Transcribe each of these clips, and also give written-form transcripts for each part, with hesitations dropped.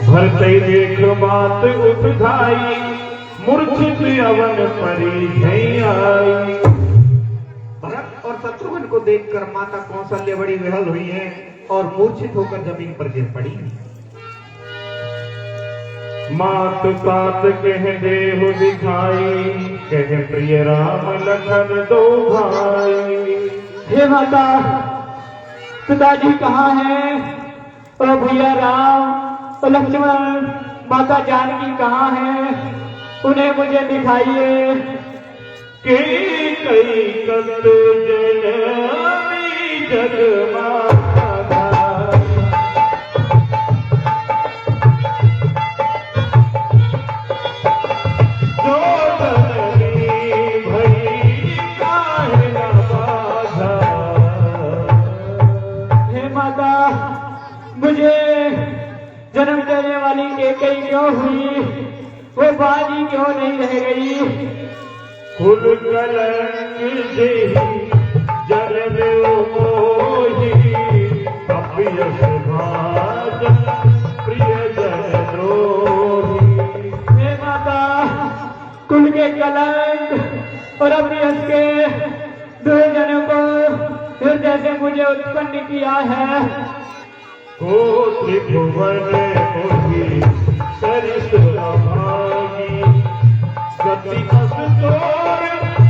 भरते देख बात उठाई, मूर्छित अवन परी आई। भरत और शत्रुघ्न को देखकर माता कौशल्य बड़ी विहल हुई है और मूर्छित होकर जमीन पर गिर पड़ी। मात तात कह देहु दिखाई, कह प्रिय राम लखन दो भाई। हे माता, पिताजी कहाँ हैं? और भैया राम और लक्ष्मण, माता जानकी कहाँ हैं? उन्हें मुझे दिखाइए। के कई कत जननी जगमाता, जो जननी भई काहे न बाधा। हे माता, मुझे जन्म देने वाली एक ही क्यों हुई? वो बाजी क्यों नहीं रह गई? कुल कलंक देहि जन मोहि, अप्रियस भाजन प्रिय जन द्रोही। हे माता, कुल के कलंक और अप्रियस के दो जनों को हृदय से मुझे उत्पन्न किया है। को त्रिभुवन मोहि सरिस अभागी, गति असतोर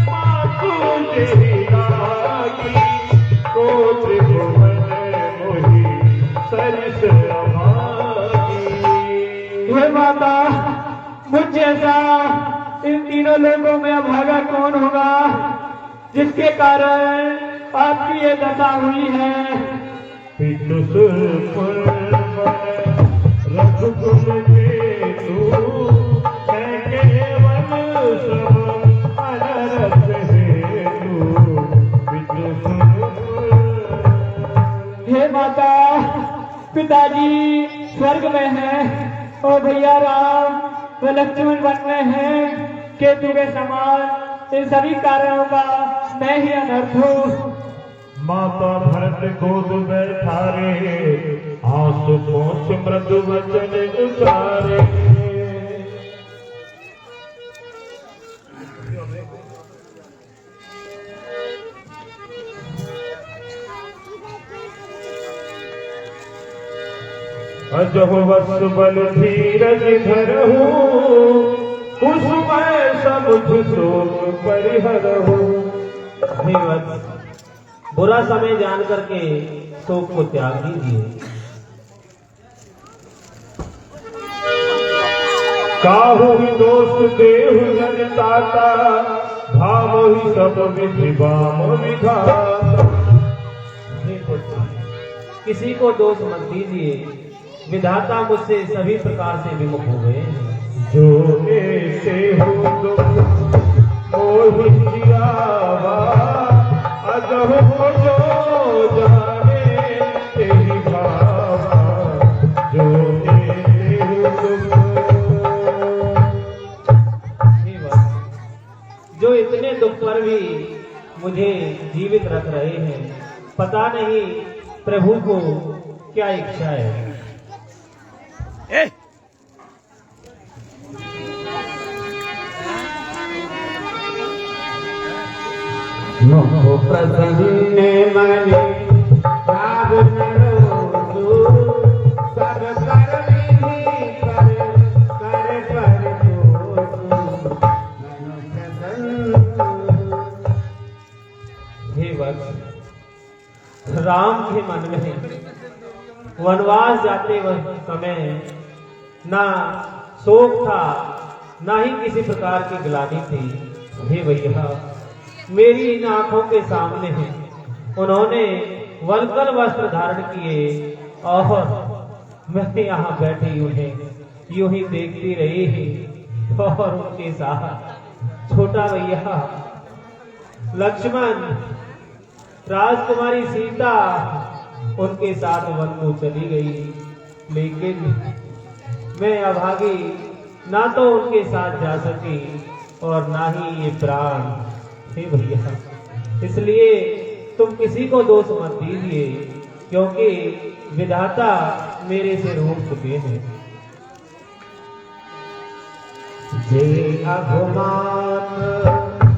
मातु जेहि लागी। को त्रिभुवन मोहि सरिस अभागी। हे माता, मुझ जैसा इन तीनों लोगों में अभागा कौन होगा जिसके कारण आपकी ये दशा हुई है? पितु सुरपुर रघुकुल केतु, है केवल सब अनरथ हेतु। पितु सुरपुर। हे माता, पिताजी स्वर्ग में हैं और भैया राम व लक्ष्मण वन में हैं। केतु के समान इन सभी कारणों का मैं ही अनर्थ हूँ। माता भरत गोद बैठारे, आंसू पोंछ मृदु वचन उचारे। अजहु वस बल धीरज धरहु, कुसुमय समुझ शोक परिहरहु। हे वत्स, बुरा समय जान करके शोक को त्याग दीजिए। काहु ही दोष देहु जनताता, भाव ही सब विधि बाम विधाता। हे पुत्र, किसी को दोष मत दीजिए, विधाता मुझसे सभी प्रकार से विमुख हो गए हैं। जो ऐसे हो दुख मोहि जियावा, अजहु को जो जाने तेहि भावा। जो ऐसे हो दुख। हे वत्स, जो इतने दुख पर भी मुझे जीवित रख रहे हैं, पता नहीं प्रभु को क्या इच्छा है। नो प्रसन्न मनि राग नरोसु, सब कर विधि कर दोषु। हे वत्स, राम के मन में वनवास जाते वह समय ना शोक था, ना ही किसी प्रकार की ग्लानि थी। हे भैया, मेरी इन आंखों के सामने उन्होंने वलकल वस्त्र धारण किए और मैं यहाँ बैठी उन्हें यूं ही देखती रही और उनके साथ छोटा भैया लक्ष्मण, राजकुमारी सीता उनके साथ वन को चली गई, लेकिन मैं अभागी ना तो उनके साथ जा सकी और ना ही ये प्राण। हे भैया, इसलिए तुम किसी को दोष मत दीजिए, क्योंकि विधाता मेरे से रूठ चुके हैं। जे अघुमान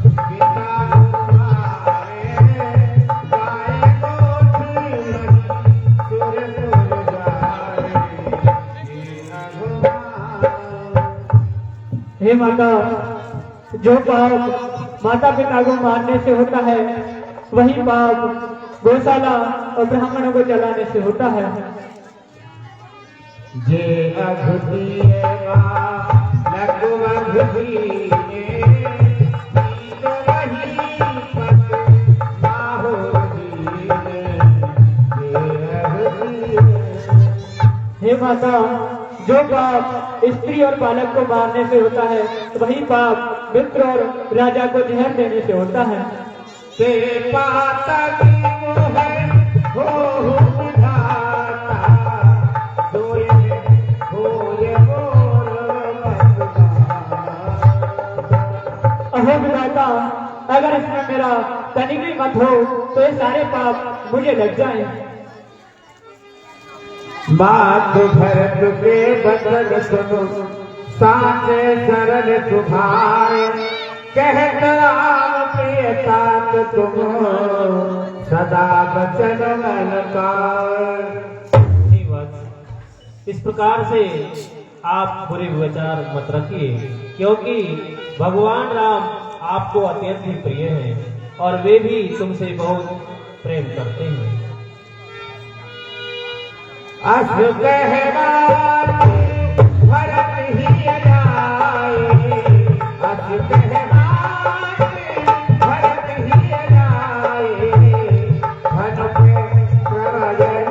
पिता तुम्हारे गाए गोठी सुर सुर जाए जे अघुमान। हे माता, जो पाप माता पिता को मारने से होता है वही पाप गौशाला और ब्राह्मणों को जलाने से होता है। जे अघुदिएगा लगु अघुदिए नीत रही पत बाहो दीने जे अघुदिए। हे माता, जो पाप स्त्री और बालक को मारने से होता है वही पाप मित्र और राजा को जहर देने से होता है। ते पातकी मोहर हो विधाता सोए होए मोर अहो विधाता, अगर इसमें मेरा तनिक मत हो तो ये सारे पाप मुझे लग जाएं। मात भरत के बदन सुनो साचे सरल सुभाए कहत राम प्रिय तात तुम सदा बचन मन कार। हे वत्स, इस प्रकार से आप बुरे विचार मत रखिए, क्योंकि भगवान राम आपको अत्यंत ही प्रिय हैं और वे भी तुमसे बहुत प्रेम करते हैं। अस कहवा भरत ही जाए अस कहवा भरत ही जाए धन पे प्रवजन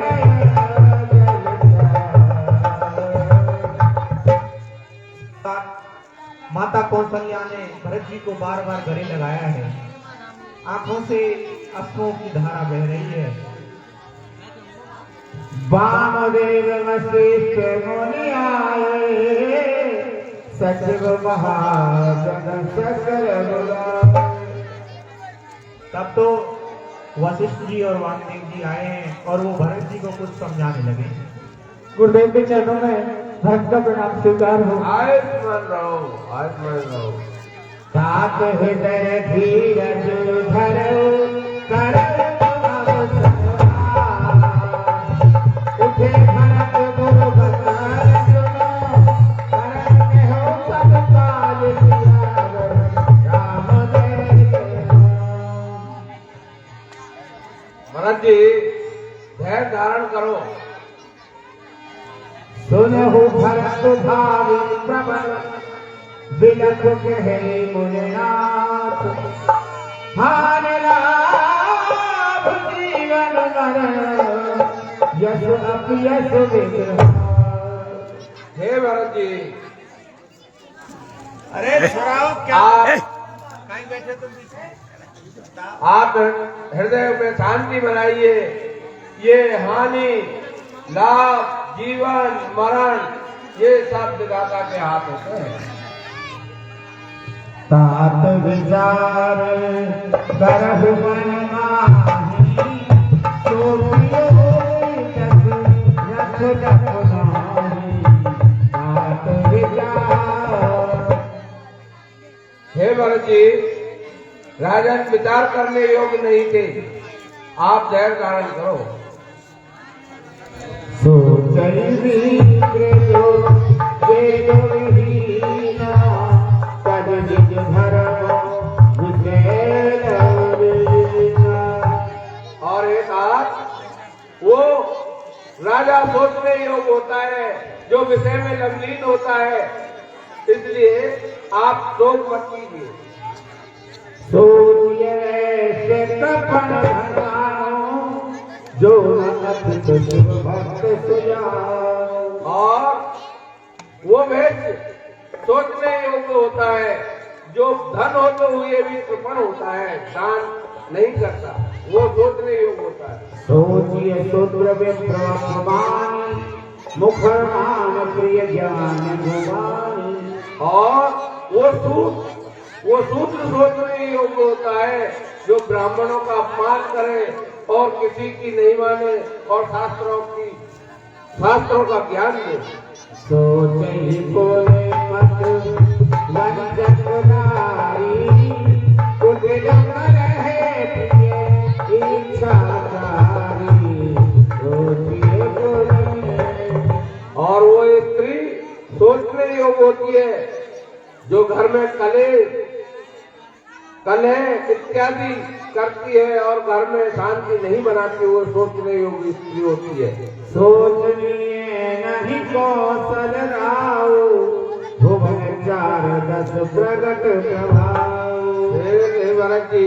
माता कौशल्या ने भरत जी को बार बार गले लगाया है। आंखों से अश्रुओं की धारा बह रही है। वामदेव वशिष्ठ मुनि आए सचिव महाजन सकल बुलाए। तब तो वशिष्ठ जी और वामदेव जी आए हैं और वो भरत जी को कुछ समझाने लगे। गुरुदेव के चरणों में भक्त का प्रणाम स्वीकार हो। आयुष्मान रहो। सात हृदय धीरज धरो करो उठे भरत गुरु बचार सुनो करते हो सब काज सियावर रामदेव। भरत जी धैर्य धारण करो। सुनहु भरत भावी प्रबल बिलख कहे मुनिनाथ हान लाभ जीवन मरण यश अपयश विग्रह। हे भरत जी, अरे छोड़ाओ क्या कहीं बैठे तुम पीछे। आप हृदय में शांति बनाइए। ये हानि लाभ जीवन मरण ये सब विधाता के हाथ होते हैं। तात विचार करहु मन माही सो प्रिय होई तस रख रख नाही। तात विचार। हे भरत जी, राजन विचार करने योग्य नहीं थे। आप धैर्य धारण करो। सोचई विप्र जो वेद विहीना पद निज धर्म विषय लवेना। और एक बात, वो राजा सोचने योग्य होता है जो विषय में लवलीन होता है, इसलिए आप शोक मत कीजिए। सोचिए से कपन भगवानो जो नमत शिव भक्त सुजाओ। और वो वेश्य सोचने योग्य होता है जो धन होते हुए भी कृपण होता है, दान नहीं करता, वो सोचने योग्य होता है। सोचिए शूद्र विप्रमान मुखमान प्रिय ज्ञान भुवानी। और वो सूत्र सोचने योग्य होता है जो ब्राह्मणों का अपमान करे और किसी की नहीं माने और शास्त्रों का ज्ञान दे। सोचहि बोले मत होती है, जो घर में कलह इत्यादि करती है और घर में शांति नहीं बनाती, वो सोचने योग्य स्त्री होती है। सोचनिए नहीं कौशल राव, भुवन 4 10 प्रगट प्रभाव। हे महाराज जी,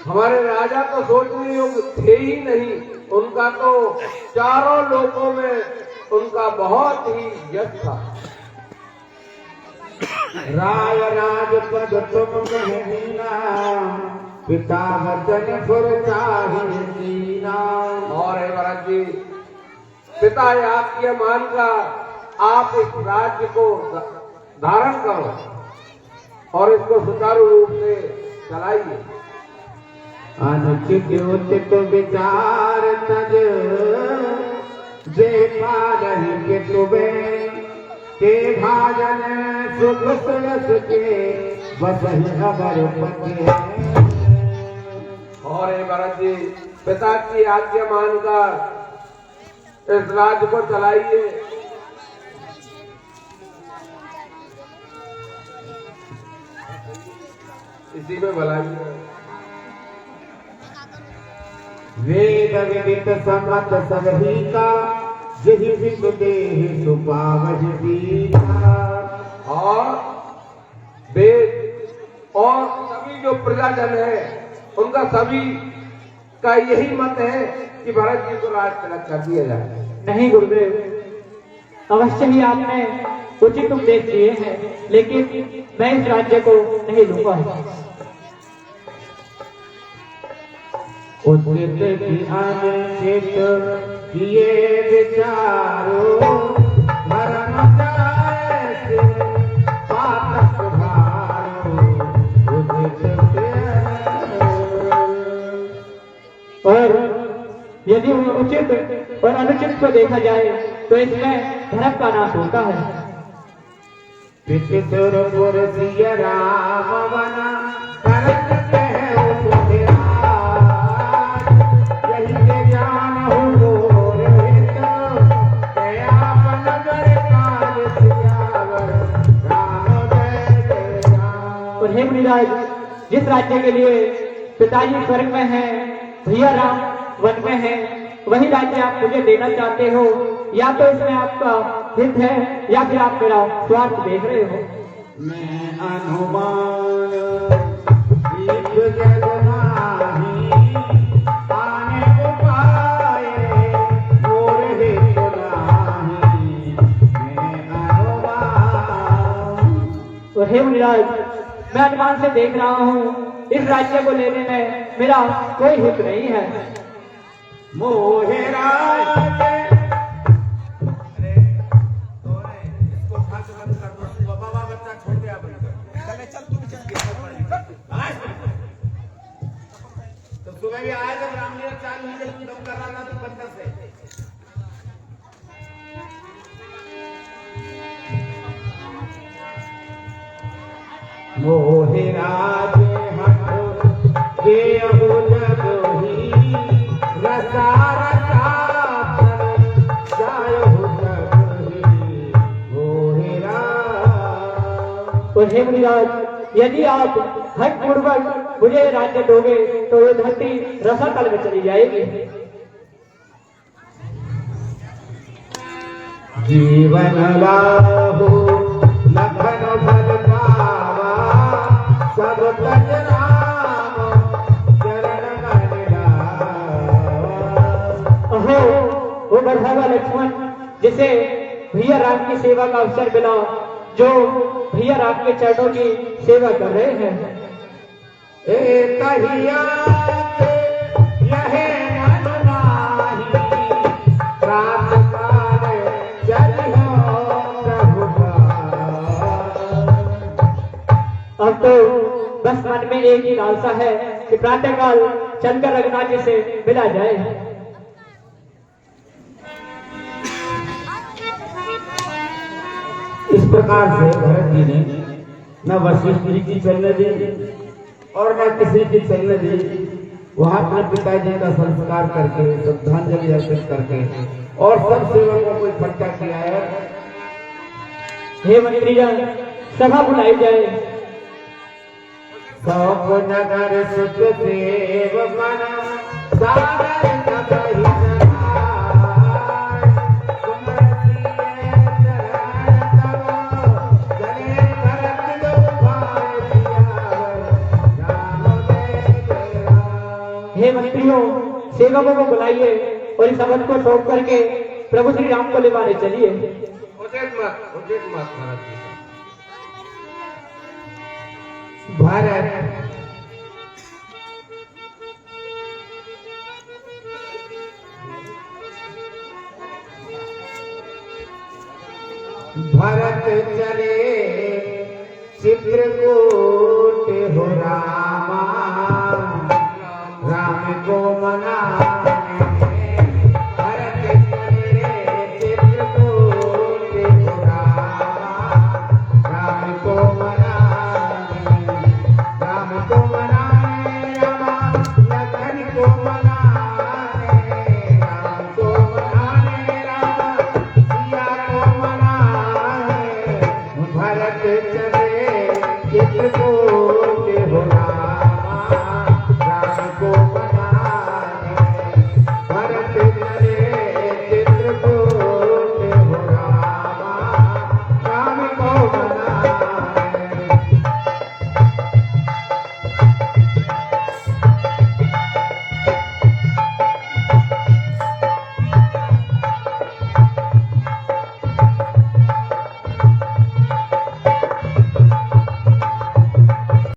हमारे राजा तो सोचने योग्य थे ही नहीं, उनका तो चारों लोकों में उनका बहुत ही यश था। राय राजपद तुम कहना, पिता वचन फुर चाहि दीना। और हे महाराज जी, पिता आज्ञा मानकर आप इस राज्य को धारण करो और इसको सुचारू रूप से चलाइए। अनुचित उचित विचार तज, जे पालहि के तुम्हें के भाजन सुख सुरस के बसहि अबर पति है। और हे महाराज जी, पिता की आज्ञा मानकर इस राज्य को चलाइए। इसी में भलाई है। वेद विदित सम्मत सबही का, यही विद देहि सुपावहि दीना। और वेद और सभी जो प्रजाजन है, उनका सभी का यही मत है कि भरत जी को राज तिलक कर दिया जाए। नहीं गुरुदेव, अवश्य ही आपने उचित उपदेश दिए हैं, लेकिन मैं इस राज्य को नहीं लूंगा। उचित की अनुचित किए विचारो, धर्म जायस पातक भारो। उचित और यदि उचित और अनुचित को देखा जाए तो इसमें धर्म का नाश होता है। पितुर पुरसिय राम बना, करत कहो सुधिराज। यही के जानहु मोर हित, कयापन नगर काज सियावर। राम जय जय राम। और हे मुनिराज, जिस राज्य के लिए पिताजी स्वर्ग में हैं, भैया राम वन में है, वही राज्य आप मुझे देना चाहते हो, या तो इसमें आपका हित है या फिर आप मेरा स्वार्थ देख रहे हो। मैं अनुमान एक जग नाही, आने को पाए मोर हित नाही। मैं अनुमान। और हे मुनिराज, मैं अनुमान से देख रहा हूँ इस राज्य को लेने में मेरा कोई हित नहीं है। मोहे राज तो सुबह भी आया जब रामलीला चालू हुई, जब तुम कर रहा था तो बंदर से मोहे राज हट के हो जगही, रसा रसा जाय हो जगही। मोहे राज। और हे मुनिराज, यदि आप हट पूर्वक मुझे राज्य दोगे तो ये धरती रसातल में चली जाएगी। जीवन लाहो लखन भल पावा, सब तज राम चरण मन लावा। अहो, वो बढ़ावा लक्ष्मण जिसे भैया राम की सेवा का अवसर मिला, जो भैया राम के चरणों की सेवा कर रहे हैं। एक कहिया यहे मन नाही, प्रात काल चलिहो प्रभु पास। अब तो बस मन में एक ही लालसा है कि प्रातःकाल चलकर रघुनाथ जी से मिला जाए। इस प्रकार से भरत जी ने न वशिष्ठ जी की चलने दी और न किसी की चलने दी। वहां अपने पिताजी का संस्कार करके, श्रद्धांजलि अर्पित करके और सब सेवकों को इकट्ठा किया है। हे मंत्रीजन, सभा बुलाई जाए। सौंप नगर सुख देव मन सागर कबहि जनाय। सुमरतिए चरण तव जने भरत जो भाय सियावर राम जय राम। हे मंत्रियों, सेवकों को बुलाइए और इस अवध को सौंप करके प्रभु श्री राम को लेवाने चलिए। उचित मत महाराज जी। भरत चले चित्रकूट हो रामा, राम को मना